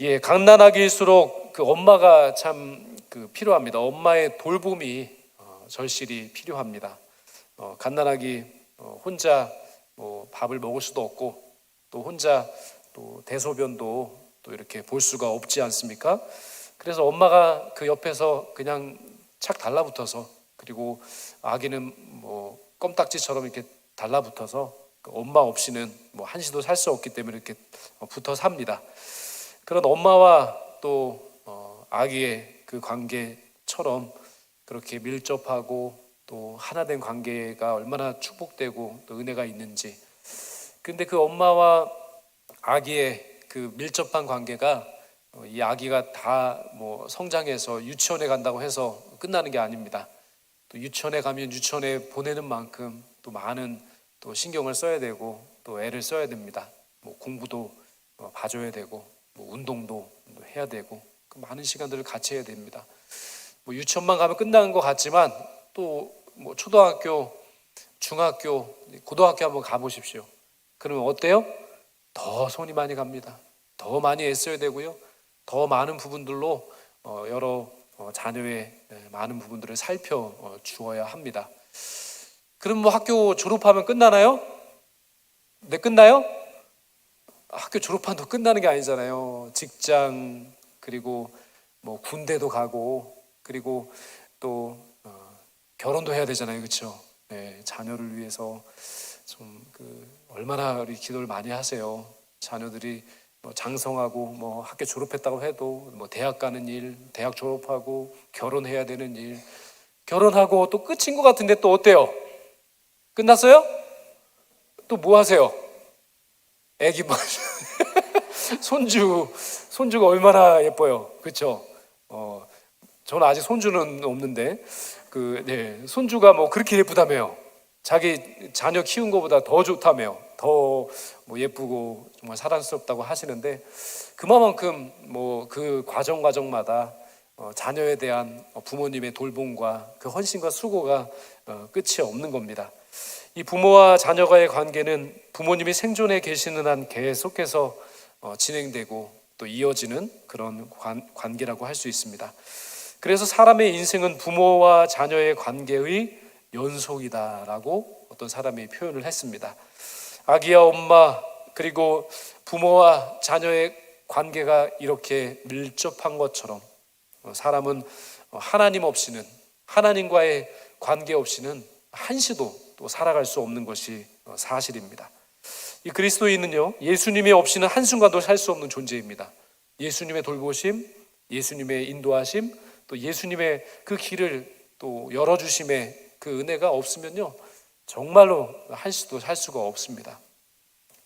예, 갓난아기일수록 그 엄마가 참 필요합니다. 엄마의 돌봄이 절실히 필요합니다. 갓난아기 혼자 뭐 밥을 먹을 수도 없고 또 혼자 또 대소변도 또 이렇게 볼 수가 없지 않습니까? 그래서 엄마가 그 옆에서 그냥 착 달라붙어서, 그리고 아기는 뭐 껌딱지처럼 이렇게 달라붙어서 그 엄마 없이는 뭐 한시도 살 수 없기 때문에 이렇게 붙어 삽니다. 그런 엄마와 또 아기의 그 관계처럼 그렇게 밀접하고 또 하나된 관계가 얼마나 축복되고 또 은혜가 있는지. 근데 그 엄마와 아기의 그 밀접한 관계가 이 아기가 다 뭐 성장해서 유치원에 간다고 해서 끝나는 게 아닙니다. 또 유치원에 가면 유치원에 보내는 만큼 또 많은 또 신경을 써야 되고 또 애를 써야 됩니다. 뭐 공부도 봐줘야 되고 뭐 운동도 해야 되고 많은 시간들을 같이 해야 됩니다. 뭐 유치원만 가면 끝나는 것 같지만 또 뭐 초등학교, 중학교, 고등학교 한번 가보십시오. 그러면 어때요? 더 손이 많이 갑니다. 더 많이 애써야 되고요. 더 많은 부분들로 여러 자녀의 많은 부분들을 살펴 주어야 합니다. 그럼 뭐 학교 졸업하면 끝나나요? 네, 끝나요? 학교 졸업한다고 끝나는 게 아니잖아요. 직장, 그리고 뭐 군대도 가고, 그리고 또 결혼도 해야 되잖아요, 그렇죠? 네, 자녀를 위해서 좀 얼마나 우리 기도를 많이 하세요. 자녀들이 뭐 장성하고 뭐 학교 졸업했다고 해도 뭐 대학 가는 일, 대학 졸업하고 결혼해야 되는 일, 결혼하고 또 끝인 것 같은데 또 어때요? 끝났어요? 또 뭐 하세요? 애기 뭐 손주가 얼마나 예뻐요, 그렇죠? 저는 아직 손주는 없는데 손주가 뭐 그렇게 예쁘다며요. 자기 자녀 키운 것보다 더 좋다며요. 더 뭐 예쁘고 정말 사랑스럽다고 하시는데, 그만큼 뭐 그 과정마다 자녀에 대한 부모님의 돌봄과 그 헌신과 수고가 끝이 없는 겁니다. 이 부모와 자녀가의 관계는 부모님이 생존해 계시는 한 계속해서 진행되고 또 이어지는 그런 관계라고 할 수 있습니다. 그래서 사람의 인생은 부모와 자녀의 관계의 연속이다라고 어떤 사람이 표현을 했습니다. 아기와 엄마 그리고 부모와 자녀의 관계가 이렇게 밀접한 것처럼 사람은 하나님 없이는, 하나님과의 관계 없이는 한시도 또 살아갈 수 없는 것이 사실입니다. 이 그리스도인은요, 예수님이 없이는 한순간도 살 수 없는 존재입니다. 예수님의 돌보심, 예수님의 인도하심, 또 예수님의 그 길을 또 열어주심의 그 은혜가 없으면요, 정말로 한시도 살 수가 없습니다.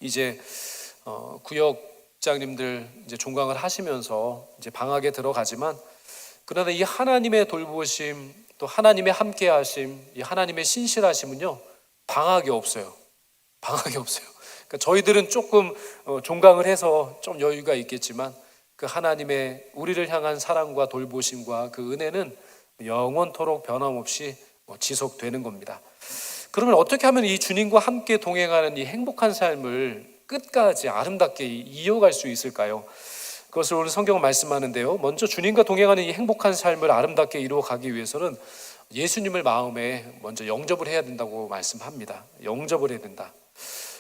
이제 구역장님들 이제 종강을 하시면서 이제 방학에 들어가지만, 그러나 이 하나님의 돌보심, 또 하나님의 함께하심, 이 하나님의 신실하심은요, 방학이 없어요. 방학이 없어요. 그러니까 저희들은 조금 종강을 해서 좀 여유가 있겠지만 그 하나님의 우리를 향한 사랑과 돌보심과 그 은혜는 영원토록 변함없이 지속되는 겁니다. 그러면 어떻게 하면 이 주님과 함께 동행하는 이 행복한 삶을 끝까지 아름답게 이어갈 수 있을까요? 그것을 오늘 성경은 말씀하는데요, 먼저 주님과 동행하는 이 행복한 삶을 아름답게 이루어가기 위해서는 예수님을 마음에 먼저 영접을 해야 된다고 말씀합니다. 영접을 해야 된다.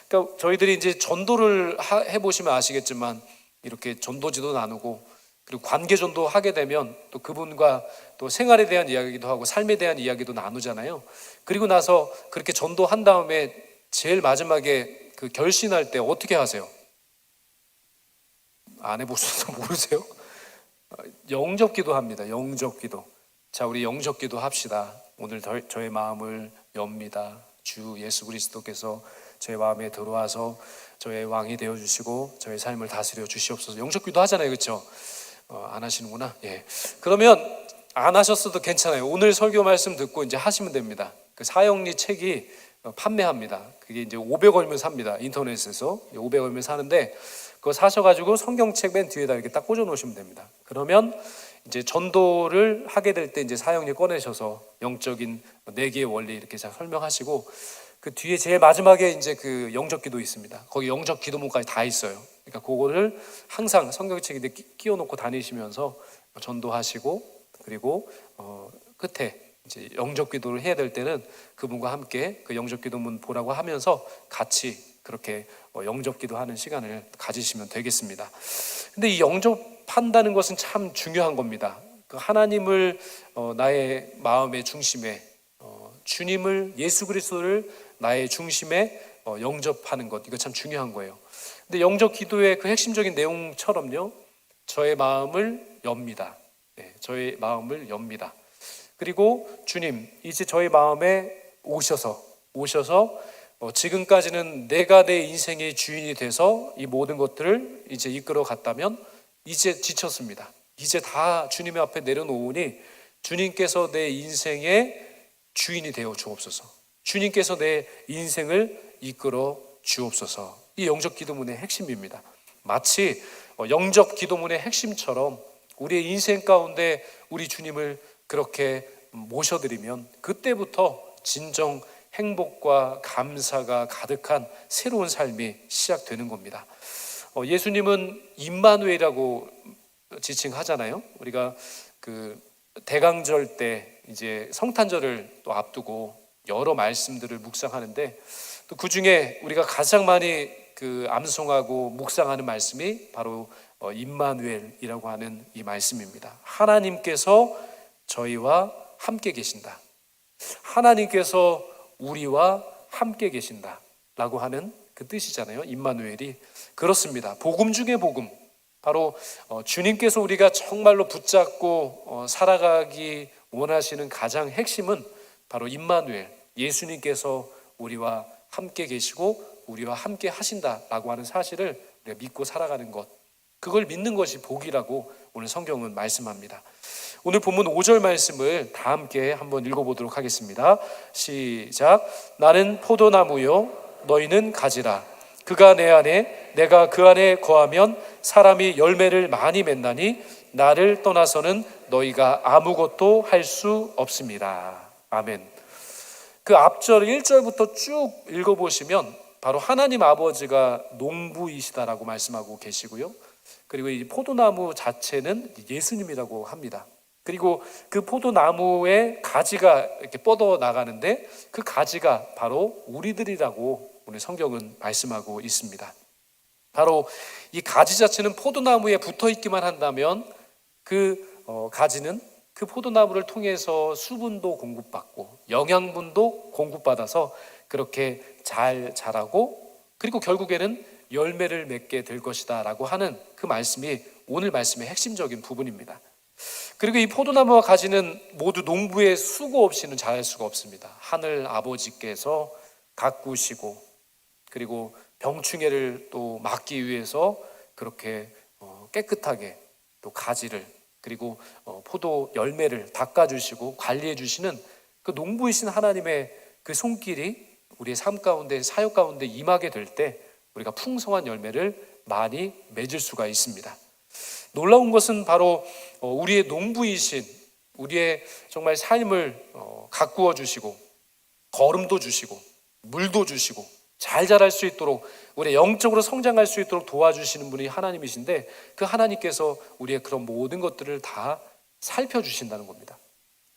그러니까 저희들이 이제 전도를 해보시면 아시겠지만 이렇게 전도지도 나누고 그리고 관계 전도 하게 되면 또 그분과 또 생활에 대한 이야기도 하고 삶에 대한 이야기도 나누잖아요. 그리고 나서 그렇게 전도한 다음에 제일 마지막에 그 결신할 때 어떻게 하세요? 안 해보셔서 모르세요? 영접기도 합니다. 영접기도. 자, 우리 영접기도 합시다. 오늘 저의 마음을 엽니다. 주 예수 그리스도께서 저의 마음에 들어와서 저의 왕이 되어주시고 저의 삶을 다스려 주시옵소서. 영접기도 하잖아요, 그렇죠? 안 하시는구나. 예. 그러면 안 하셨어도 괜찮아요. 오늘 설교 말씀 듣고 이제 하시면 됩니다. 그 사형리 책이 판매합니다. 그게 이제 500원이면 삽니다. 인터넷에서 500원이면 사는데 그거 사셔가지고 성경책 맨 뒤에다 이렇게 딱 꽂아 놓으시면 됩니다. 그러면 이제 전도를 하게 될 때 이제 사형리 꺼내셔서 영적인 4개의 원리 이렇게 잘 설명하시고 그 뒤에 제일 마지막에 이제 그 영접기도 있습니다. 거기 영접 기도문까지 다 있어요. 그러니까 그거를 항상 성경책에 끼워놓고 다니시면서 전도하시고, 그리고 끝에 이제 영접 기도를 해야 될 때는 그분과 함께 그 영접 기도문 보라고 하면서 같이 그렇게 영접 기도하는 시간을 가지시면 되겠습니다. 근데 이 영접한다는 것은 참 중요한 겁니다. 그 하나님을 나의 마음의 중심에, 주님을, 예수 그리스도를 나의 중심에 영접하는 것, 이거 참 중요한 거예요. 근데 영접 기도의 그 핵심적인 내용처럼요, 저의 마음을 엽니다. 네, 저의 마음을 엽니다. 그리고 주님, 이제 저의 마음에 오셔서 지금까지는 내가 내 인생의 주인이 돼서 이 모든 것들을 이제 이끌어 갔다면 이제 지쳤습니다. 이제 다 주님의 앞에 내려놓으니 주님께서 내 인생의 주인이 되어 주옵소서. 주님께서 내 인생을 이끌어 주옵소서. 이 영접 기도문의 핵심입니다. 마치 영접 기도문의 핵심처럼 우리의 인생 가운데 우리 주님을 그렇게 모셔드리면 그때부터 진정 행복과 감사가 가득한 새로운 삶이 시작되는 겁니다. 예수님은 임마누엘이라고 지칭하잖아요. 우리가 그 대강절 때 이제 성탄절을 또 앞두고 여러 말씀들을 묵상하는데 또 그 중에 우리가 가장 많이 그 암송하고 묵상하는 말씀이 바로 임마누엘이라고 하는 이 말씀입니다. 하나님께서 저희와 함께 계신다. 하나님께서 우리와 함께 계신다 라고 하는 그 뜻이잖아요. 임마누엘이. 그렇습니다. 복음 중에 복음, 바로 주님께서 우리가 정말로 붙잡고 살아가기 원하시는 가장 핵심은 바로 임마누엘, 예수님께서 우리와 함께 계시고 우리와 함께 하신다라고 하는 사실을 우리가 믿고 살아가는 것, 그걸 믿는 것이 복이라고 오늘 성경은 말씀합니다. 오늘 본문 5절 말씀을 다 함께 한번 읽어보도록 하겠습니다. 시작. 나는 포도나무요 너희는 가지라. 그가 내 안에 내가 그 안에 거하면 사람이 열매를 많이 맺나니 나를 떠나서는 너희가 아무것도 할 수 없습니다. 아멘. 그 앞절 1절부터 쭉 읽어보시면 바로 하나님 아버지가 농부이시다라고 말씀하고 계시고요. 그리고 이 포도나무 자체는 예수님이라고 합니다. 그리고 그 포도나무의 가지가 이렇게 뻗어 나가는데 그 가지가 바로 우리들이라고 오늘 성경은 말씀하고 있습니다. 바로 이 가지 자체는 포도나무에 붙어 있기만 한다면 그 가지는 그 포도나무를 통해서 수분도 공급받고 영양분도 공급받아서 그렇게 잘 자라고 그리고 결국에는 열매를 맺게 될 것이다 라고 하는 그 말씀이 오늘 말씀의 핵심적인 부분입니다. 그리고 이 포도나무와 가지는 모두 농부의 수고 없이는 자랄 수가 없습니다. 하늘 아버지께서 가꾸시고 그리고 병충해를 또 막기 위해서 그렇게 깨끗하게 또 가지를 그리고 포도 열매를 닦아주시고 관리해주시는 그 농부이신 하나님의 그 손길이 우리의 삶 가운데 사역 가운데 임하게 될 때 우리가 풍성한 열매를 많이 맺을 수가 있습니다. 놀라운 것은 바로 우리의 농부이신 우리의 정말 삶을 가꾸어 주시고 거름도 주시고 물도 주시고 잘 자랄 수 있도록 우리 영적으로 성장할 수 있도록 도와주시는 분이 하나님이신데 그 하나님께서 우리의 그런 모든 것들을 다 살펴주신다는 겁니다.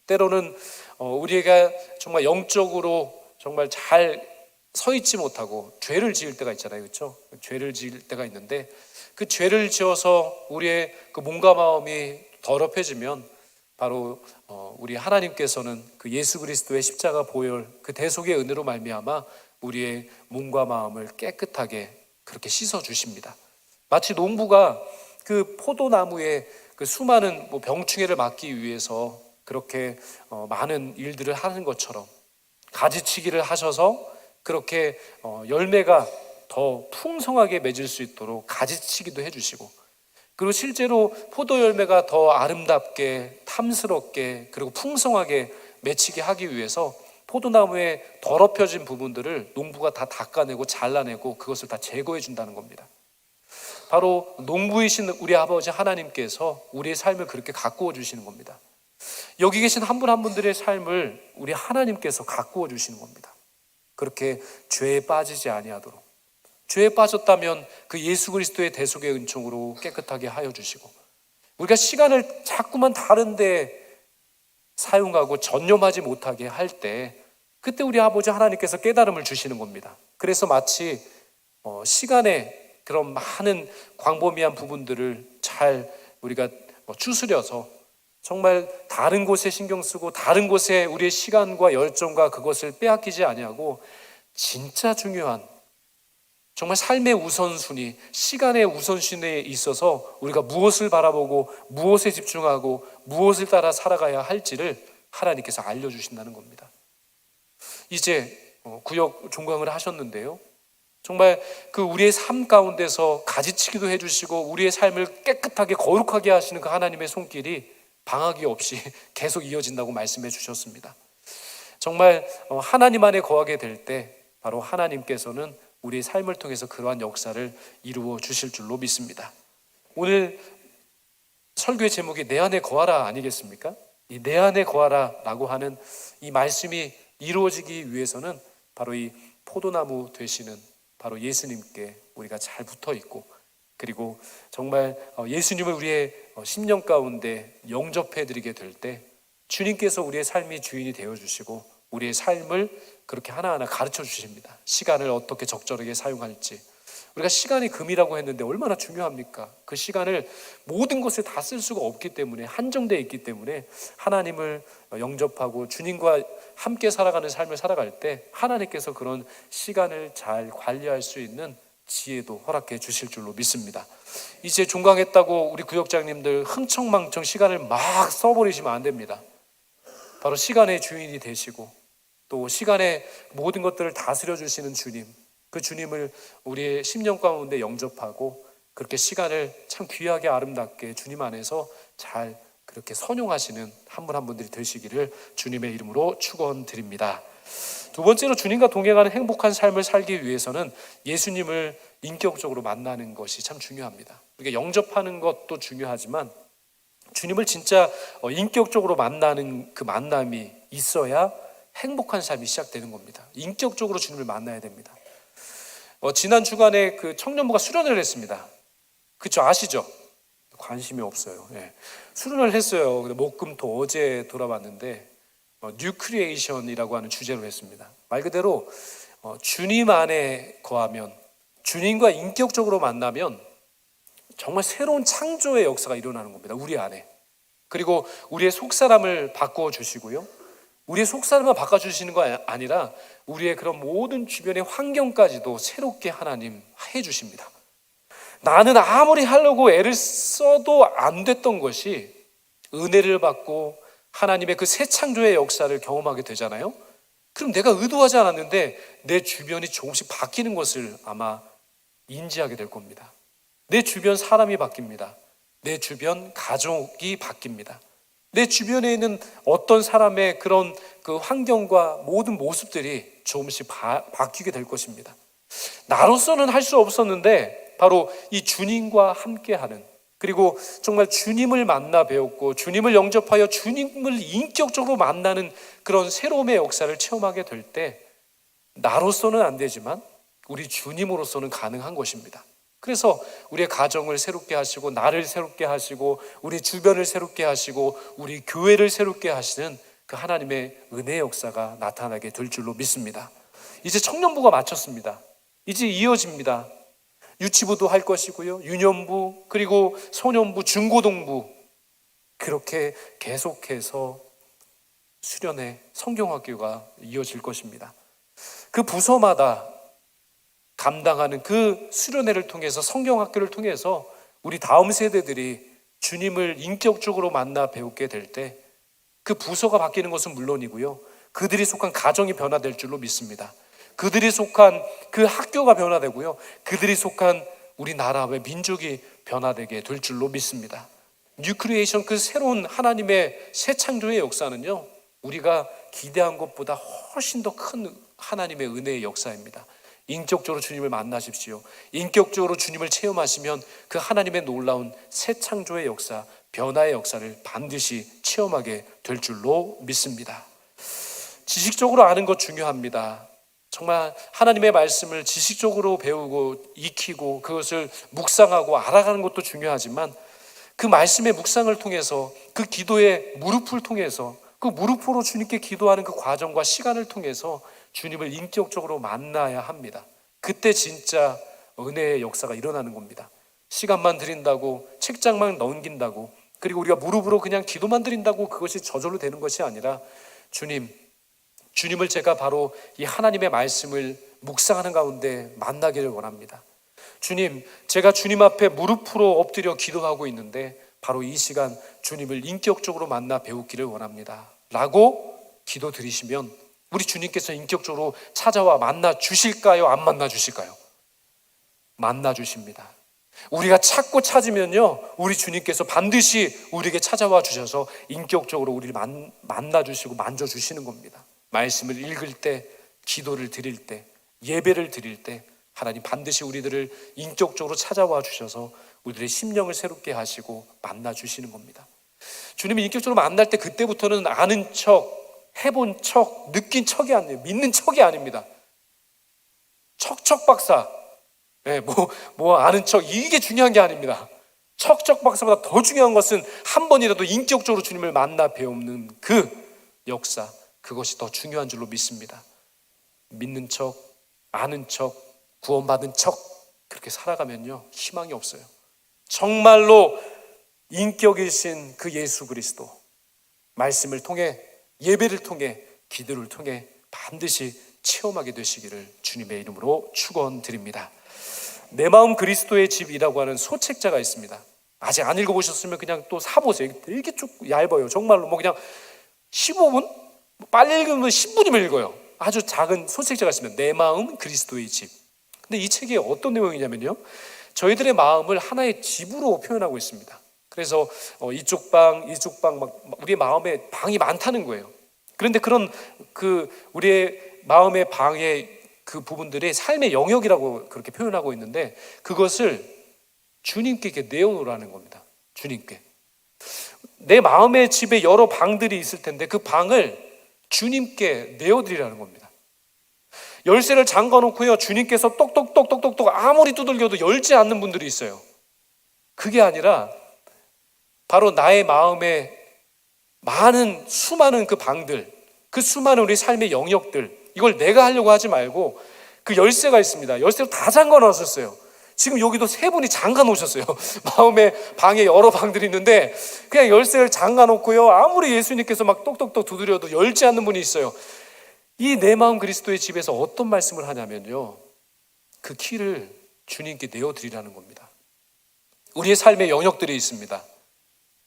때로는 우리가 정말 영적으로 정말 잘 서 있지 못하고 죄를 지을 때가 있잖아요. 그렇죠? 죄를 지을 때가 있는데 그 죄를 지어서 우리의 그 몸과 마음이 더럽혀지면 바로 우리 하나님께서는 그 예수 그리스도의 십자가 보혈 그 대속의 은혜로 말미암아 우리의 몸과 마음을 깨끗하게 그렇게 씻어 주십니다. 마치 농부가 그 포도나무에 그 수많은 병충해를 막기 위해서 그렇게 많은 일들을 하는 것처럼 가지치기를 하셔서 그렇게 열매가 더 풍성하게 맺을 수 있도록 가지치기도 해주시고 그리고 실제로 포도 열매가 더 아름답게 탐스럽게 그리고 풍성하게 맺히게 하기 위해서 포도나무의 더럽혀진 부분들을 농부가 다 닦아내고 잘라내고 그것을 다 제거해 준다는 겁니다. 바로 농부이신 우리 아버지 하나님께서 우리의 삶을 그렇게 가꾸어 주시는 겁니다. 여기 계신 한 분 한 분들의 삶을 우리 하나님께서 가꾸어 주시는 겁니다. 그렇게 죄에 빠지지 아니하도록 죄에 빠졌다면 그 예수 그리스도의 대속의 은총으로 깨끗하게 하여 주시고, 우리가 시간을 자꾸만 다른데 사용하고 전념하지 못하게 할 때, 그때 우리 아버지 하나님께서 깨달음을 주시는 겁니다. 그래서 마치 시간의 그런 많은 광범위한 부분들을 잘 우리가 추스려서 정말 다른 곳에 신경 쓰고 다른 곳에 우리의 시간과 열정과 그것을 빼앗기지 아니하고, 진짜 중요한 정말 삶의 우선순위, 시간의 우선순위에 있어서 우리가 무엇을 바라보고 무엇에 집중하고 무엇을 따라 살아가야 할지를 하나님께서 알려주신다는 겁니다. 이제 구역 종강을 하셨는데요, 정말 그 우리의 삶 가운데서 가지치기도 해주시고 우리의 삶을 깨끗하게 거룩하게 하시는 그 하나님의 손길이 방학이 없이 계속 이어진다고 말씀해 주셨습니다. 정말 하나님 안에 거하게 될 때 바로 하나님께서는 우리의 삶을 통해서 그러한 역사를 이루어 주실 줄로 믿습니다. 오늘 설교의 제목이 내 안에 거하라 아니겠습니까? 이 내 안에 거하라 라고 하는 이 말씀이 이루어지기 위해서는 바로 이 포도나무 되시는 바로 예수님께 우리가 잘 붙어 있고, 그리고 정말 예수님을 우리의 심령 가운데 영접해 드리게 될 때 주님께서 우리의 삶의 주인이 되어 주시고 우리의 삶을 그렇게 하나하나 가르쳐 주십니다. 시간을 어떻게 적절하게 사용할지. 우리가 시간이 금이라고 했는데 얼마나 중요합니까? 그 시간을 모든 것에 다 쓸 수가 없기 때문에, 한정되어 있기 때문에 하나님을 영접하고 주님과 함께 살아가는 삶을 살아갈 때 하나님께서 그런 시간을 잘 관리할 수 있는 지혜도 허락해 주실 줄로 믿습니다. 이제 종강했다고 우리 구역장님들 흥청망청 시간을 막 써버리시면 안 됩니다. 바로 시간의 주인이 되시고 또 시간의 모든 것들을 다스려 주시는 주님, 그 주님을 우리의 심령 가운데 영접하고 그렇게 시간을 참 귀하게 아름답게 주님 안에서 잘 그렇게 선용하시는 한 분 한 분들이 되시기를 주님의 이름으로 축원드립니다. 두 번째로, 주님과 동행하는 행복한 삶을 살기 위해서는 예수님을 인격적으로 만나는 것이 참 중요합니다. 우리가 영접하는 것도 중요하지만 주님을 진짜 인격적으로 만나는 그 만남이 있어야 행복한 삶이 시작되는 겁니다. 인격적으로 주님을 만나야 됩니다. 지난 주간에 그 청년부가 수련을 했습니다. 그쵸, 아시죠? 관심이 없어요. 예. 수련을 했어요. 목금토 어제 돌아봤는데 뉴크리에이션이라고 하는 주제로 했습니다. 말 그대로 주님 안에 거하면, 주님과 인격적으로 만나면 정말 새로운 창조의 역사가 일어나는 겁니다. 우리 안에. 그리고 우리의 속사람을 바꾸어 주시고요, 우리의 속사람만 바꿔주시는 거 아니라 우리의 그런 모든 주변의 환경까지도 새롭게 하나님 해주십니다. 나는 아무리 하려고 애를 써도 안 됐던 것이 은혜를 받고 하나님의 그 새 창조의 역사를 경험하게 되잖아요. 그럼 내가 의도하지 않았는데 내 주변이 조금씩 바뀌는 것을 아마 인지하게 될 겁니다. 내 주변 사람이 바뀝니다. 내 주변 가족이 바뀝니다. 내 주변에 있는 어떤 사람의 그런 그 환경과 모든 모습들이 조금씩 바뀌게 될 것입니다. 나로서는 할 수 없었는데 바로 이 주님과 함께하는, 그리고 정말 주님을 만나 배웠고 주님을 영접하여 주님을 인격적으로 만나는 그런 새로움의 역사를 체험하게 될 때 나로서는 안 되지만 우리 주님으로서는 가능한 것입니다. 그래서 우리의 가정을 새롭게 하시고 나를 새롭게 하시고 우리 주변을 새롭게 하시고 우리 교회를 새롭게 하시는 그 하나님의 은혜의 역사가 나타나게 될 줄로 믿습니다. 이제 청년부가 마쳤습니다. 이제 이어집니다. 유치부도 할 것이고요, 유년부, 그리고 소년부, 중고등부, 그렇게 계속해서 수련회, 성경학교가 이어질 것입니다. 그 부서마다 감당하는 그 수련회를 통해서, 성경학교를 통해서 우리 다음 세대들이 주님을 인격적으로 만나 배우게 될 때 그 부서가 바뀌는 것은 물론이고요, 그들이 속한 가정이 변화될 줄로 믿습니다. 그들이 속한 그 학교가 변화되고요, 그들이 속한 우리나라의 민족이 변화되게 될 줄로 믿습니다. 뉴크리에이션, 그 새로운 하나님의 새 창조의 역사는요, 우리가 기대한 것보다 훨씬 더 큰 하나님의 은혜의 역사입니다. 인격적으로 주님을 만나십시오. 인격적으로 주님을 체험하시면 그 하나님의 놀라운 새 창조의 역사, 변화의 역사를 반드시 체험하게 될 줄로 믿습니다. 지식적으로 아는 것 중요합니다. 정말 하나님의 말씀을 지식적으로 배우고 익히고 그것을 묵상하고 알아가는 것도 중요하지만 그 말씀의 묵상을 통해서 그 기도의 무릎을 통해서 그 무릎으로 주님께 기도하는 그 과정과 시간을 통해서 주님을 인격적으로 만나야 합니다. 그때 진짜 은혜의 역사가 일어나는 겁니다. 시간만 드린다고 책장만 넘긴다고 그리고 우리가 무릎으로 그냥 기도만 드린다고 그것이 저절로 되는 것이 아니라 주님을 제가 바로 이 하나님의 말씀을 묵상하는 가운데 만나기를 원합니다. 주님, 제가 주님 앞에 무릎으로 엎드려 기도하고 있는데 바로 이 시간 주님을 인격적으로 만나 배우기를 원합니다 라고 기도 드리시면 우리 주님께서 인격적으로 찾아와 만나 주실까요? 안 만나 주실까요? 만나 주십니다. 우리가 찾고 찾으면요 우리 주님께서 반드시 우리에게 찾아와 주셔서 인격적으로 우리를 만나 주시고 만져 주시는 겁니다. 말씀을 읽을 때, 기도를 드릴 때, 예배를 드릴 때 하나님 반드시 우리들을 인격적으로 찾아와 주셔서 우리들의 심령을 새롭게 하시고 만나 주시는 겁니다. 주님이 인격적으로 만날 때 그때부터는 아는 척, 해본 척, 느낀 척이 아니에요. 믿는 척이 아닙니다. 척척 박사, 뭐 아는 척, 이게 중요한 게 아닙니다. 척척 박사보다 더 중요한 것은 한 번이라도 인격적으로 주님을 만나 배우는 그 역사, 그것이 더 중요한 줄로 믿습니다. 믿는 척, 아는 척, 구원받은 척 그렇게 살아가면요 희망이 없어요. 정말로 인격이신 그 예수 그리스도 말씀을 통해 예배를 통해 기도를 통해 반드시 체험하게 되시기를 주님의 이름으로 축원드립니다. 내 마음 그리스도의 집이라고 하는 소책자가 있습니다. 아직 안 읽어보셨으면 그냥 또 사보세요. 되게 쭉 얇아요. 정말로 뭐 그냥 15분? 빨리 읽으면 10분이면 읽어요. 아주 작은 소책자가 있습니다. 내 마음 그리스도의 집. 근데 이 책이 어떤 내용이냐면요 저희들의 마음을 하나의 집으로 표현하고 있습니다. 그래서 이쪽 방 막 우리의 마음에 방이 많다는 거예요. 그런데 그런 그 우리의 마음의 방의 그 부분들이 삶의 영역이라고 그렇게 표현하고 있는데 그것을 주님께 이렇게 내어놓으라는 겁니다. 주님께. 내 마음의 집에 여러 방들이 있을 텐데 그 방을 주님께 내어드리라는 겁니다. 열쇠를 잠가놓고요 주님께서 똑똑똑똑똑똑 아무리 두들겨도 열지 않는 분들이 있어요. 그게 아니라 바로 나의 마음에 많은 수많은 그 방들, 그 수많은 우리 삶의 영역들, 이걸 내가 하려고 하지 말고 그 열쇠가 있습니다. 열쇠로 다 잠가 놓으셨어요. 지금 여기도 세 분이 잠가 놓으셨어요. 마음의 방에 여러 방들이 있는데 그냥 열쇠를 잠가 놓고요 아무리 예수님께서 막 똑똑똑 두드려도 열지 않는 분이 있어요. 이 내 마음 그리스도의 집에서 어떤 말씀을 하냐면요 그 키를 주님께 내어드리라는 겁니다. 우리의 삶의 영역들이 있습니다.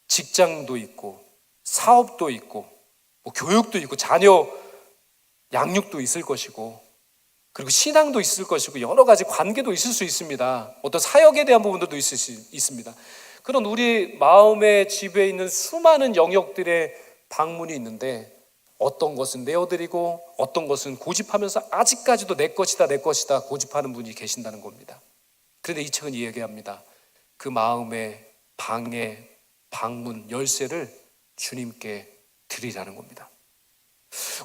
직장도 있고 사업도 있고 뭐 교육도 있고 자녀 양육도 있을 것이고 그리고 신앙도 있을 것이고 여러 가지 관계도 있을 수 있습니다. 어떤 사역에 대한 부분들도 있을 수 있습니다. 그런 우리 마음의 집에 있는 수많은 영역들의 방문이 있는데 어떤 것은 내어드리고 어떤 것은 고집하면서 아직까지도 내 것이다 내 것이다 고집하는 분이 계신다는 겁니다. 그런데 이 책은 이야기합니다. 그 마음의 방의 방문 열쇠를 주님께 드리라는 겁니다.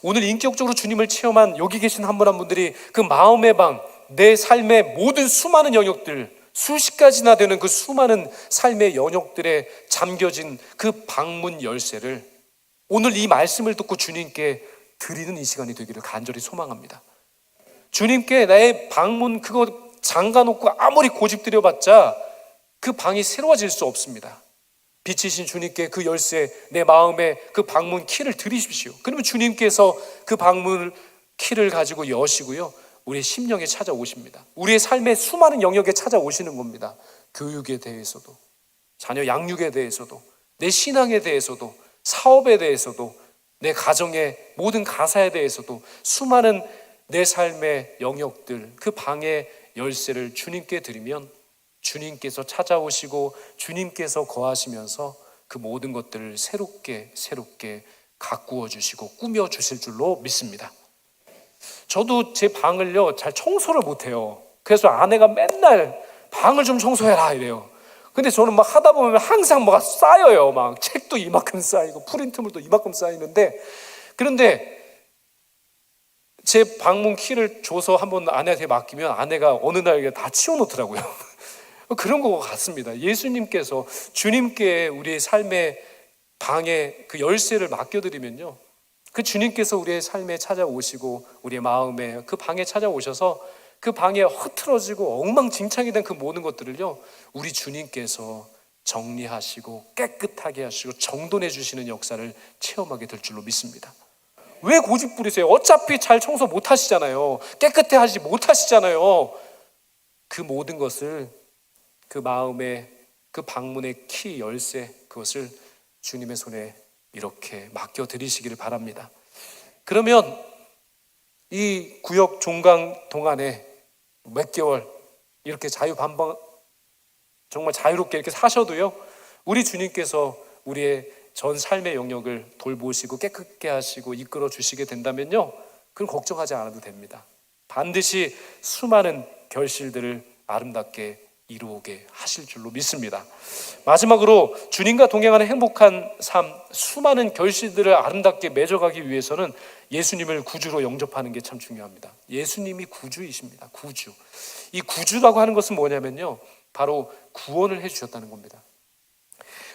오늘 인격적으로 주님을 체험한 여기 계신 한 분 한 분들이 그 마음의 방, 내 삶의 모든 수많은 영역들, 수십 가지나 되는 그 수많은 삶의 영역들에 잠겨진 그 방문 열쇠를 오늘 이 말씀을 듣고 주님께 드리는 이 시간이 되기를 간절히 소망합니다. 주님께 나의 방문 그거 잠가놓고 아무리 고집들여봤자 그 방이 새로워질 수 없습니다. 빛이신 주님께 그 열쇠, 내 마음의 그 방문 키를 드리십시오. 그러면 주님께서 그 방문 키를 가지고 여시고요 우리의 심령에 찾아오십니다. 우리의 삶의 수많은 영역에 찾아오시는 겁니다. 교육에 대해서도, 자녀 양육에 대해서도, 내 신앙에 대해서도, 사업에 대해서도, 내 가정의 모든 가사에 대해서도 수많은 내 삶의 영역들, 그 방의 열쇠를 주님께 드리면 주님께서 찾아오시고 주님께서 거하시면서 그 모든 것들을 새롭게 가꾸어 주시고 꾸며 주실 줄로 믿습니다. 저도 제 방을요 잘 청소를 못해요. 그래서 아내가 맨날 방을 좀 청소해라 이래요. 근데 저는 막 하다 보면 항상 뭐가 쌓여요. 막 책도 이만큼 쌓이고 프린트물도 이만큼 쌓이는데 그런데 제 방문 키를 줘서 한번 아내한테 맡기면 아내가 어느 날 다 치워놓더라고요. 그런 것 같습니다. 예수님께서 주님께 우리의 삶의 방에 그 열쇠를 맡겨드리면요, 그 주님께서 우리의 삶에 찾아오시고 우리의 마음에 그 방에 찾아오셔서 그 방에 흐트러지고 엉망진창이 된 그 모든 것들을요, 우리 주님께서 정리하시고 깨끗하게 하시고 정돈해 주시는 역사를 체험하게 될 줄로 믿습니다. 왜 고집 부리세요? 어차피 잘 청소 못 하시잖아요. 깨끗해 하지 못하시잖아요. 그 모든 것을, 그 마음의 그 방문의 키 열쇠, 그것을 주님의 손에 이렇게 맡겨드리시기를 바랍니다. 그러면 이 구역 종강 동안에 몇 개월 이렇게 자유반방 정말 자유롭게 이렇게 사셔도요, 우리 주님께서 우리의 전 삶의 영역을 돌보시고 깨끗게 하시고 이끌어 주시게 된다면요, 그건 걱정하지 않아도 됩니다. 반드시 수많은 결실들을 아름답게 이루게 하실 줄로 믿습니다. 마지막으로 주님과 동행하는 행복한 삶, 수많은 결실들을 아름답게 맺어가기 위해서는 예수님을 구주로 영접하는 게 참 중요합니다. 예수님이 구주이십니다. 구주. 이 구주라고 하는 것은 뭐냐면요, 바로 구원을 해주셨다는 겁니다.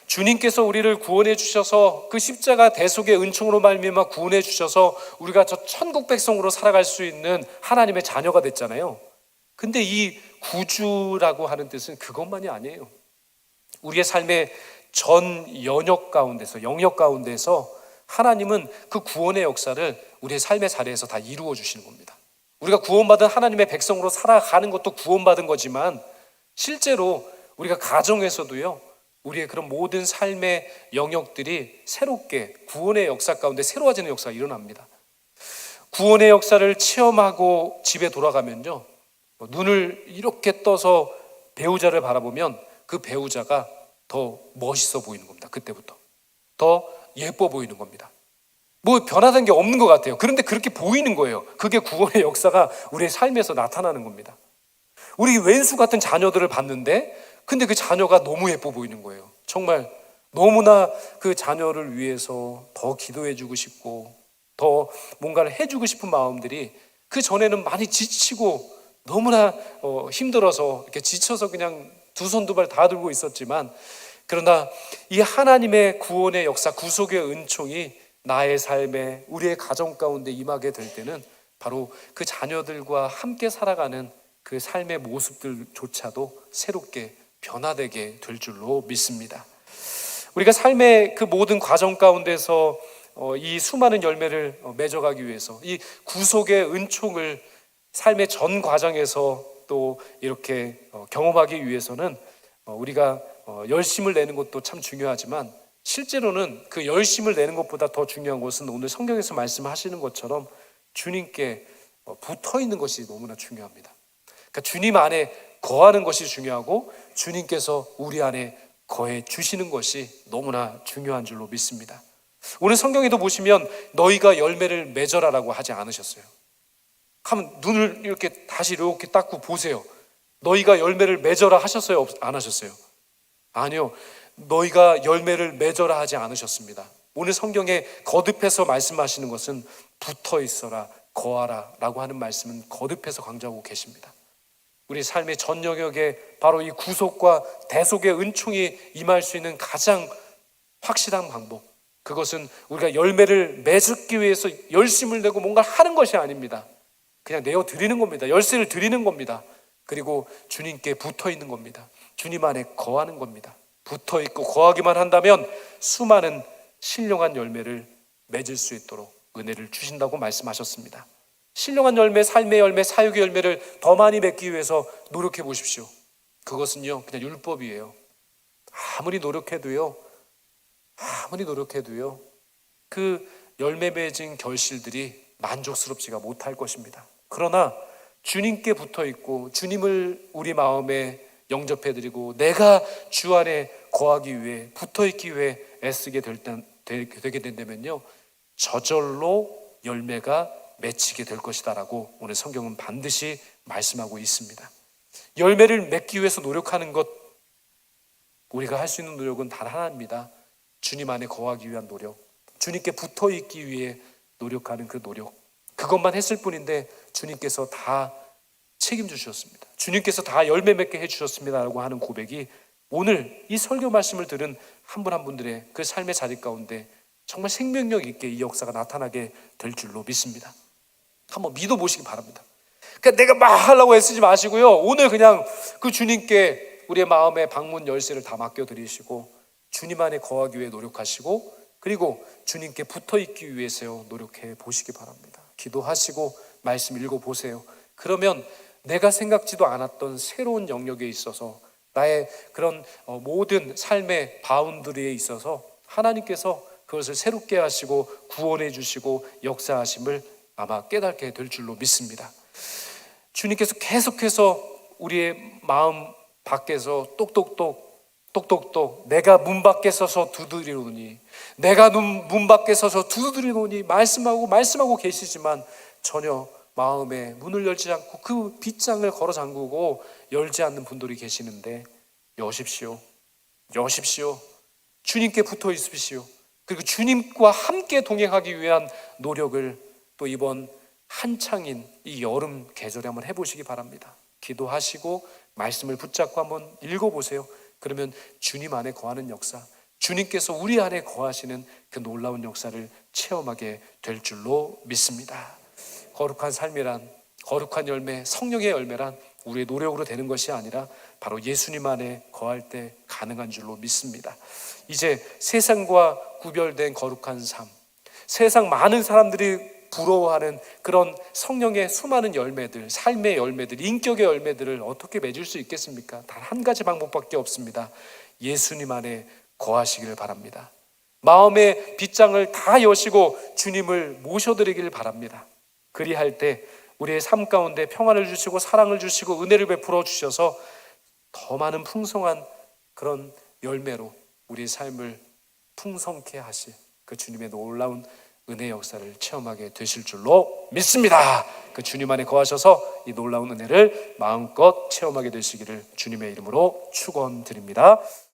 주님께서 우리를 구원해 주셔서 그 십자가 대속의 은총으로 말미암아 구원해 주셔서 우리가 저 천국 백성으로 살아갈 수 있는 하나님의 자녀가 됐잖아요. 근데 이 구주라고 하는 뜻은 그것만이 아니에요. 우리의 삶의 전 영역 가운데서 하나님은 그 구원의 역사를 우리의 삶의 자리에서 다 이루어 주시는 겁니다. 우리가 구원받은 하나님의 백성으로 살아가는 것도 구원받은 거지만, 실제로 우리가 가정에서도요, 우리의 그런 모든 삶의 영역들이 새롭게 구원의 역사 가운데 새로워지는 역사가 일어납니다. 구원의 역사를 체험하고 집에 돌아가면요, 눈을 이렇게 떠서 배우자를 바라보면 그 배우자가 더 멋있어 보이는 겁니다. 그때부터 더 예뻐 보이는 겁니다. 뭐 변화된 게 없는 것 같아요. 그런데 그렇게 보이는 거예요. 그게 구원의 역사가 우리의 삶에서 나타나는 겁니다. 우리 왼수 같은 자녀들을 봤는데, 근데 그 자녀가 너무 예뻐 보이는 거예요. 정말 너무나 그 자녀를 위해서 더 기도해주고 싶고 더 뭔가를 해주고 싶은 마음들이, 그 전에는 많이 지치고 너무나 힘들어서 이렇게 지쳐서 그냥 두 손 두 발 다 들고 있었지만, 그러나 이 하나님의 구원의 역사, 구속의 은총이 나의 삶에, 우리의 가정 가운데 임하게 될 때는 바로 그 자녀들과 함께 살아가는 그 삶의 모습들조차도 새롭게 변화되게 될 줄로 믿습니다. 우리가 삶의 그 모든 과정 가운데서 이 수많은 열매를 맺어가기 위해서, 이 구속의 은총을 삶의 전 과정에서 또 이렇게 경험하기 위해서는 우리가 열심을 내는 것도 참 중요하지만, 실제로는 그 열심을 내는 것보다 더 중요한 것은 오늘 성경에서 말씀하시는 것처럼 주님께 붙어 있는 것이 너무나 중요합니다. 그러니까 주님 안에 거하는 것이 중요하고 주님께서 우리 안에 거해 주시는 것이 너무나 중요한 줄로 믿습니다. 오늘 성경에도 보시면 너희가 열매를 맺어라라고 하지 않으셨어요. 하면 눈을 이렇게 다시 이렇게 닦고 보세요. 너희가 열매를 맺어라 하셨어요? 안 하셨어요? 아니요. 너희가 열매를 맺어라 하지 않으셨습니다. 오늘 성경에 거듭해서 말씀하시는 것은 붙어 있어라, 거하라 라고 하는 말씀은 거듭해서 강조하고 계십니다. 우리 삶의 전 영역에 바로 이 구속과 대속의 은총이 임할 수 있는 가장 확실한 방법, 그것은 우리가 열매를 맺기 위해서 열심을 내고 뭔가를 하는 것이 아닙니다. 그냥 내어 드리는 겁니다. 열쇠를 드리는 겁니다. 그리고 주님께 붙어 있는 겁니다. 주님 안에 거하는 겁니다. 붙어 있고 거하기만 한다면 수많은 신령한 열매를 맺을 수 있도록 은혜를 주신다고 말씀하셨습니다. 신령한 열매, 삶의 열매, 사역의 열매를 더 많이 맺기 위해서 노력해 보십시오. 그것은요, 그냥 율법이에요. 아무리 노력해도요, 그 열매 맺은 결실들이 만족스럽지가 못할 것입니다. 그러나 주님께 붙어 있고 주님을 우리 마음에 영접해드리고 내가 주 안에 거하기 위해, 붙어 있기 위해 애쓰게 되게 된다면요, 저절로 열매가 맺히게 될 것이다라고 오늘 성경은 반드시 말씀하고 있습니다. 열매를 맺기 위해서 노력하는 것, 우리가 할 수 있는 노력은 단 하나입니다. 주님 안에 거하기 위한 노력, 주님께 붙어 있기 위해 노력하는 그 노력, 그것만 했을 뿐인데 주님께서 다 책임져 주셨습니다. 주님께서 다 열매 맺게 해주셨습니다라고 하는 고백이 오늘 이 설교 말씀을 들은 한 분 한 분들의 그 삶의 자리 가운데 정말 생명력 있게 이 역사가 나타나게 될 줄로 믿습니다. 한번 믿어보시기 바랍니다. 그러니까 내가 막 하려고 애쓰지 마시고요, 오늘 그냥 그 주님께 우리의 마음의 방문 열쇠를 다 맡겨드리시고 주님 안에 거하기 위해 노력하시고, 그리고 주님께 붙어있기 위해서 노력해 보시기 바랍니다. 기도하시고 말씀 읽어보세요. 그러면 내가 생각지도 않았던 새로운 영역에 있어서, 나의 그런 모든 삶의 바운드리에 있어서 하나님께서 그것을 새롭게 하시고 구원해 주시고 역사하심을 아마 깨닫게 될 줄로 믿습니다. 주님께서 계속해서 우리의 마음 밖에서 똑똑똑 내가 문 밖에 서서 두드리노니, 내가 문 밖에 서서 두드리노니 말씀하고 계시지만 전혀 마음에 문을 열지 않고 그 빗장을 걸어 잠그고 열지 않는 분들이 계시는데, 여십시오. 주님께 붙어 있으시오. 그리고 주님과 함께 동행하기 위한 노력을 또 이번 한창인 이 여름 계절에 한번 해보시기 바랍니다. 기도하시고 말씀을 붙잡고 한번 읽어보세요. 그러면 주님 안에 거하는 역사, 주님께서 우리 안에 거하시는 그 놀라운 역사를 체험하게 될 줄로 믿습니다. 거룩한 삶이란, 거룩한 열매, 성령의 열매란 우리의 노력으로 되는 것이 아니라 바로 예수님 안에 거할 때 가능한 줄로 믿습니다. 이제 세상과 구별된 거룩한 삶, 세상 많은 사람들이 부러워하는 그런 성령의 수많은 열매들, 삶의 열매들, 인격의 열매들을 어떻게 맺을 수 있겠습니까? 단 한 가지 방법밖에 없습니다. 예수님 안에 거하시기를 바랍니다. 마음의 빗장을 다 여시고 주님을 모셔드리기를 바랍니다. 그리할 때 우리의 삶 가운데 평안을 주시고 사랑을 주시고 은혜를 베풀어 주셔서 더 많은 풍성한 그런 열매로 우리의 삶을 풍성케 하실 그 주님의 놀라운 은혜 역사를 체험하게 되실 줄로 믿습니다. 그 주님 안에 거하셔서 이 놀라운 은혜를 마음껏 체험하게 되시기를 주님의 이름으로 축원드립니다.